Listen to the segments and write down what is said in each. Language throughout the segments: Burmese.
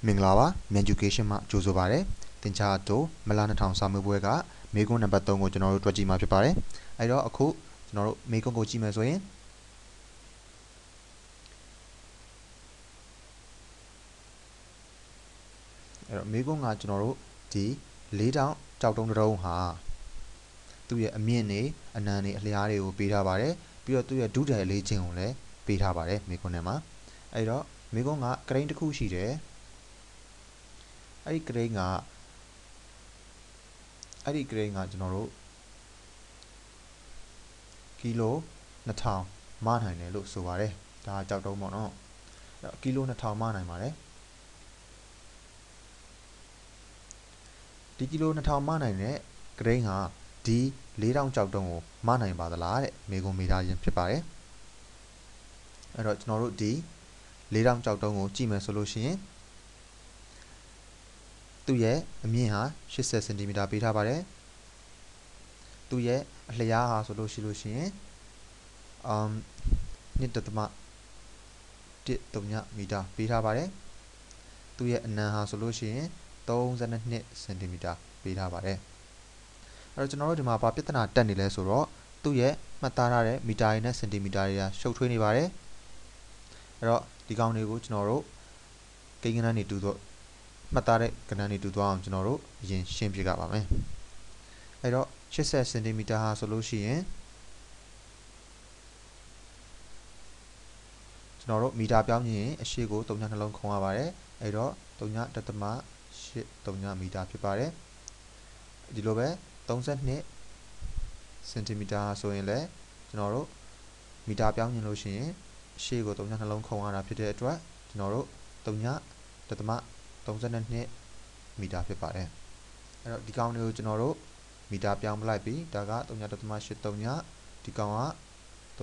မင်္ဂလာပါမြန် education မှာကြိုဆိုပါရစေသင်ကြားတော့မလာ2000စာမေးပွဲကမေကွန်းနံပါတ်3ကိုကျွန်တော်တို့တွက်ကြည့်မှာဖြစ်ပါတယ်အဲ့တော့အခုကျွန်တော်တို့မေကွန်းကိုကြည့်မယ်ဆိုရင်အဲ့တော့မေကွန်းကကျွန်တော်တို့ဒီ၄တောင်ကြောက်တုံးတစ်တုံးဟာသူ့ရဲ့အမြင့်နေအနံနေအလျားတွေကိုပေးထားပါတယ်ပြီးတော့သူ့ရဲ့ဒုတိယလေးချင်းကိုလည်းပေးထားပါတယ်မေကွန်းထဲမှာအဲ့တော့မေကွန်းကဂရိန်းတစ်ခုရှိတယ်အဲ့ဒီဂရိန်းကကျွန်တော်တို့ကီလို2000မနိုင်တယ်လို့ဆိုပါတယ်ဒါကြောက်တုံးပေါ့နော်အဲ့ကီလို2000မနိုင်ပါတယ်ဒီကီလို2000မနိုင်တဲ့ဂရိန်းဟာဒီ4000ကြောက်တုံးကိုမနိုင်ပါသလားတဲ့မေကွန်းမေးထားခြင်းဖြစ်ပါတယ်အဲ့တော့ကျွန်တော်တို့ဒီ4000ကြောက်တုံးကိုကြည့်မယ်ဆိုလို့ရှိရင်သူ့ရဲ့အမြင့်ဟာ80 cm ပေးထားပါတယ်သူ့ရဲ့အလျားဟာဆိုလို့ရှိရင်2.1 မီတာပေးထားပါတယ်သူ့ရဲ့အနံဟာဆိုလို့ရှိရင်32 cm ပေးထားပါတယ်အဲ့တော့ကျွန်တော်တို့ဒီမှာဘာပြဿနာတက်နေလဲဆိုတော့သူ့ရဲ့မှတ်သားထားတဲ့မီတာရင်းနဲ့စင်တီမီတာတွေကရှုပ်ထွေးနေပါတယ်အဲ့တော့ဒီကောင်တွေကိုကျွန်တော်တို့ကိန်းဂဏန်းတွေတူတော့မှတ်သားတဲ့ကဏ္ဍတွေတူသွားအောင်ကျွန်တော်တို့အရင်ရှင်းပြကြပါမယ်အဲ့တော့80 cm ဟာဆိုလို့ရှိရင်ကျွန်တော်တို့မီတာပြောင်းရင်အရှိကို3 နှလုံးခုံရပါတယ်အဲ့တော့3.83 မီတာဖြစ်ပါတယ်ဒီလိုပဲ32 cm ဆိုရင်လည်းကျွန်တော်တို့မီတာပြောင်းရင်လို့ရှိရင်အရှိကို3 နှလုံးခုံရတာဖြစ်တဲ့အတွက်ကျွန်တော်တို့3.32 မီတာဖြစ်ပါတယ်အဲ့တော့ဒီကောင်တွေကိုကျွန်တော်တို့မီတာပြောင်းပလိုက်ပြီဒါက3.83ဒီကောင်က3.32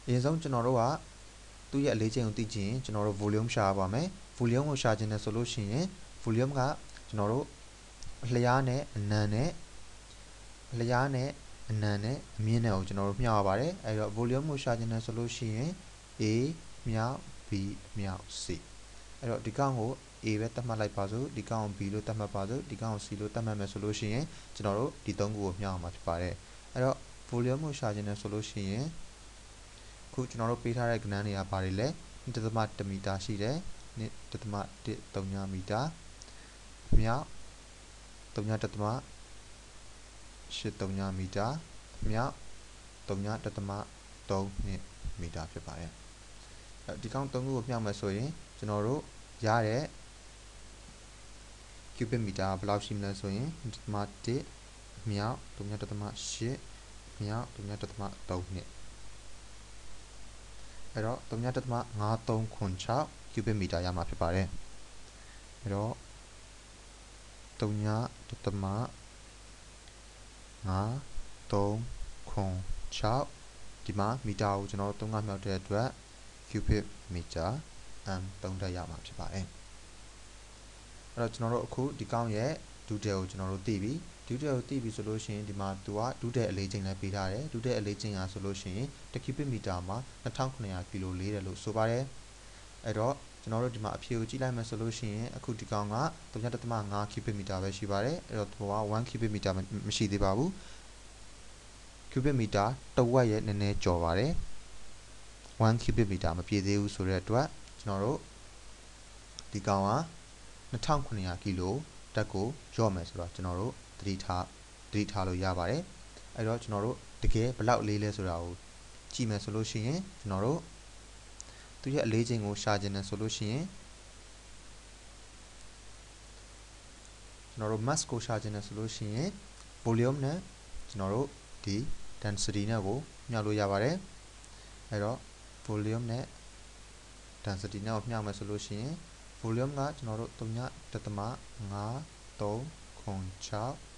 အရင်ဆုံးကျွန်တော်တို့ကသူ့ရဲ့အလေးချိန်ကိုသိချင်ကျွန်တော်တို့ volume ရှာပါမယ် volume ကိုရှာခြင်းနဲ့ဆိုလို့ရှိရင် volume ကကျွန်တော်တို့အလျားနဲ့အနံနဲ့အမြင့်နဲ့ကိုကျွန်တော်တို့မျှရပါတယ်အဲ့တော့ volume ကိုရှာခြင်းနဲ့ဆိုလို့ရှိရင် A မြောက် B မြောက် C အဲ့တော့ဒီကောင်ကို A ပဲသတ်မှတ်လိုက်ပါစို့ဒီကောင်ကို B လို့သတ်မှတ်ပါစို့ဒီကောင်ကို C လို့သတ်မှတ်မယ်ဆိုလို့ရှိရင်ကျွန်တော်တို့ဒီ3ခုကိုမျှအောင်မှာဖြစ်ပါတယ်အဲ့တော့ volume ကိုရှာခြင်းနဲ့ဆိုလို့ရှိရင်ခုကျွန်တော်တို့ပေးထားတဲ့ကဏ္ဍတွေကဘာတွေလဲ 1.1 မီတာရှိတယ် 1.13 မီတာမြောက် 3.83 မီတာမြောက် 3.32 မီတာဖြစ်ပါတယ်ဒီကောင်3ခုကိုမျှမယ်ဆိုရင်ကျွန်တော်တို့ရတဲ့ cubic meter ဘယ်လောက်ရှိမလဲဆိုရင် 1.1 မြောက် 3.8 မြောက် 3.32အဲ့တော့ 3.5396 cubic meter ရမှာဖြစ်ပါတယ်အဲ့တော့ 3.5396 ဒီမှာမီတာကိုကျွန်တော်တို့3ကမြောက်တဲ့အတွက် cubic meter m 3 တက်ရမှာဖြစ်ပါတယ်အဲ့တော့ကျွန်တော်တို့အခုဒီကောင်းရဲ့ဒုတိယကိုကျွန်တော်တို့သိပြီဆိုလို့ရှိရင်ဒီမှာသူကဒုတိယအလေးချိန်လည်းပေးထားတယ်ဒုတိယအလေးချိန်ဟာဆိုလို့ရှိရင်1 cubic meter မှာ2900ကီလိုလေးတယ်လို့ဆိုပါတယ်အဲ့တော့ကျွန်တော်တို့ဒီမှာအဖြေကိုကြည့်လိုက်မယ်ဆိုလို့ရှိရင်အခုဒီကောင်က 3.5 cubic meter ပဲရှိပါတယ်အဲ့တော့သူက1 cubic meter မရှိသေးပါဘူး cubic meter တဝက်ရဲ့နည်းနည်းကျော်ပါတယ်1 cubic meter မပြည့်သေးဘူးဆိုတဲ့အတွက်ကျွန်တော်တို့ဒီကောင်က2900ကီလိုတက်ကိုရော့မယ်ဆိုတော့ကျွန်တော်တို့သတိထားလို့ရပါတယ်အဲ့တော့ကျွန်တော်တို့တကယ်ဘလောက်လေးလဲဆိုတာကိုကြည့်မယ်ဆိုလို့ရှိရင်ကျွန်တော်တို့သူရဲ့အလေးချိန်ကိုရှာခြင်းနဲ့ဆိုလို့ရှိရင်ကျွန်တော်တို့ mass ကိုရှာခြင်းနဲ့ဆိုလို့ရှိရင် volume နဲ့ကျွန်တော်တို့ဒီ density နဲ့ကိုမျှလို့ရပါတယ်အဲ့တော့ volume နဲ့ density နဲ့ကိုမျှမယ်ဆိုလို့ရှိရင် volume ကကျွန်တော်တို့ 3.536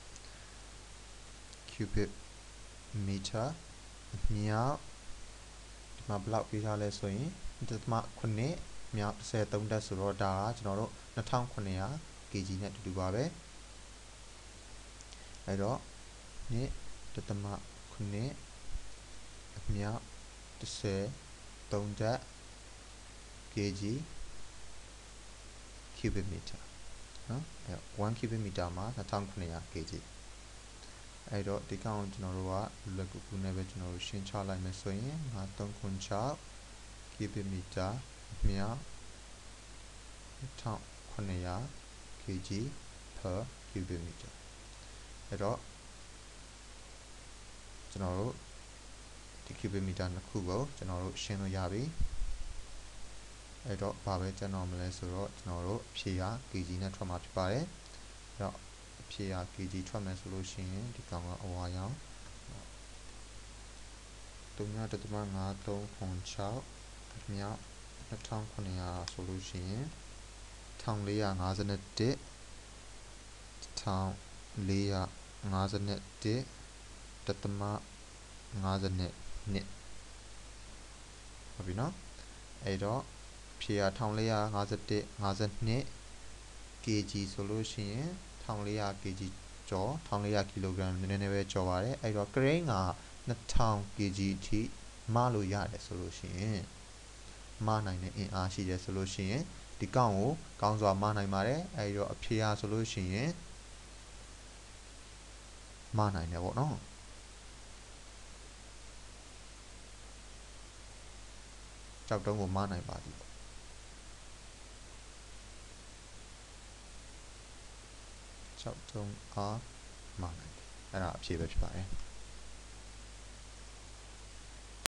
cubic meter မြောက်ဒီမှာဘယ်လောက်ပေးထားလဲဆိုရင် 1.9 မြောက်13တက်ဆိုတော့ဒါကကျွန်တော်တို့2900 kg နဲ့တူပါပဲအဲ့တော့ 1.9 အမြ30 3 ဓာတ် kg cubic meter နော်1 cubic meter မှာ2900 kg အဲ့တော့ဒီကောင်ကျွန်တော်တို့ကလွယ်ကူကူနဲ့ပဲကျွန်တော်တို့ရှင်းချလိုက်မယ်ဆိုရင်5396 cubic meter အမြ2900 kg per cubic meter အဲ့တော့ကျွန်တော်တို့ဒီ cubic meter နှစ်ခုကိုကျွန်တော်တို့ရှင်းလို့ရပြီအဲ့တော့ဘာပဲကျန်တော့မလဲဆိုတော့ကျွန်တော်တို့အဖြေက kg နဲ့ထွက်မှာဖြစ်ပါတယ်အဲ့တော့အဖြေက kg ထွက်မယ်ဆိုလို့ရှိရင်ဒီကောင်ကအဝါရောင်3.536အမြ2900ဆိုလို့ရှိရင်1451 1451.52ဟုတ်ပြီနော်အဲ့တော့ဖြေရ1451.52 kg ဆိုလို့ရှိရင်1400 kg ကျော်1400 kg နည်းနည်းပဲကျော်ပါတယ်အဲ့တော့ grain က2000 kg အထိမလို့ရတယ်ဆိုလို့ရှိရင်မနိုင်တဲ့အင်အားရှိတယ်ဆိုလို့ရှိရင်ဒီကောင်ကိုကောင်းစွာမနိုင်ပါတယ်အဲ့တော့အဖြေရဆိုလို့ရှိရင်မနိုင်တယ်ပေါ့နော်ကြောက်တုံးကိုမနိုင်ပါသည်ကြောက်တုံးအားမနိုင်တယ်အဲ့ဒါအဖြေပဲဖြစ်ပါတယ်